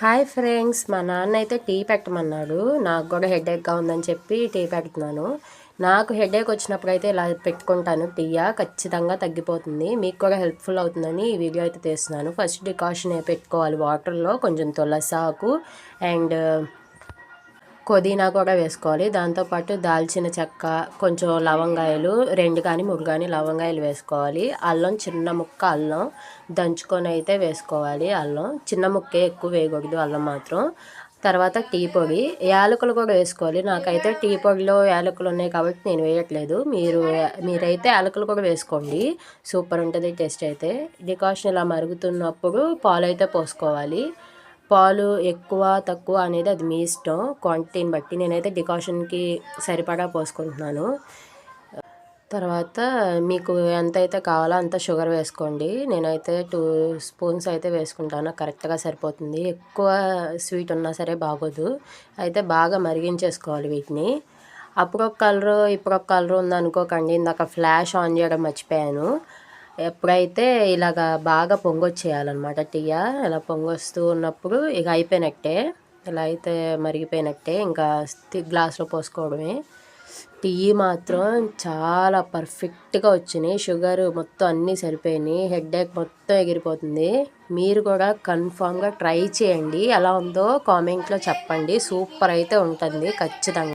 Hi friends, మా నాన్న అయితే టీ పెట్టమన్నాడు. నాకు కూడా హెడేక్గా ఉందని చెప్పి టీ పెడుతున్నాను. నాకు హెడేక్ వచ్చినప్పుడు అయితే ఇలా పెట్టుకుంటాను. టీయా ఖచ్చితంగా తగ్గిపోతుంది. మీకు కూడా హెల్ప్ఫుల్ అవుతుందని ఈ వీడియో అయితే తీస్తున్నాను. ఫస్ట్ డికాషన్ పెట్టుకోవాలి వాటర్లో, కొంచెం తులసాకు అండ్ పుదీనా కూడా వేసుకోవాలి. దాంతోపాటు దాల్చిన చెక్క, కొంచెం లవంగాయలు 2 కానీ 3 కానీ లవంగాయలు వేసుకోవాలి. అల్లం చిన్న ముక్క అల్లం దంచుకొని అయితే వేసుకోవాలి. అల్లం చిన్న ముక్కే, ఎక్కువ వేయకూడదు అల్లం మాత్రం. తర్వాత టీ పొడి, యాలకులు కూడా వేసుకోవాలి. నాకైతే టీ పొడిలో యాలకులు ఉన్నాయి కాబట్టి నేను వేయట్లేదు. మీరైతే యాలకులు కూడా వేసుకోండి, సూపర్ ఉంటుంది టేస్ట్ అయితే. డికాషన్ ఇలా మరుగుతున్నప్పుడు పాలు అయితే పోసుకోవాలి. పాలు ఎక్కువ తక్కువ అనేది అది మీ ఇష్టం, క్వాంటిటీని బట్టి. నేనైతే డికాషన్కి సరిపడా పోసుకుంటున్నాను. తర్వాత మీకు ఎంతైతే కావాలో అంత షుగర్ వేసుకోండి. నేనైతే 2 స్పూన్స్ అయితే వేసుకుంటాను, కరెక్ట్గా సరిపోతుంది. ఎక్కువ స్వీట్ ఉన్నా సరే బాగోదు. అయితే బాగా మరిగించేసుకోవాలి వీటిని. అప్పుడొక కలరు ఇప్పుడొక కలరు ఉందనుకోకండి. ఇందాక ఫ్లాష్ ఆన్ చేయడం మర్చిపోయాను. ఎప్పుడైతే ఇలాగ బాగా పొంగొచ్చేయాలన్నమాట టీయా. ఇలా పొంగొస్తూ ఉన్నప్పుడు ఇక అయిపోయినట్టే, ఇలా అయితే మరిగిపోయినట్టే. ఇంకా గ్లాస్లో పోసుకోవడమే. టీ మాత్రం చాలా పర్ఫెక్ట్గా వచ్చినాయి. షుగర్ మొత్తం అన్నీ సరిపోయినాయి. హెడేక్ మొత్తం ఎగిరిపోతుంది. మీరు కూడా కన్ఫామ్గా ట్రై చేయండి. ఎలా ఉందో కామెంట్లో చెప్పండి. సూపర్ అయితే ఉంటుంది ఖచ్చితంగా.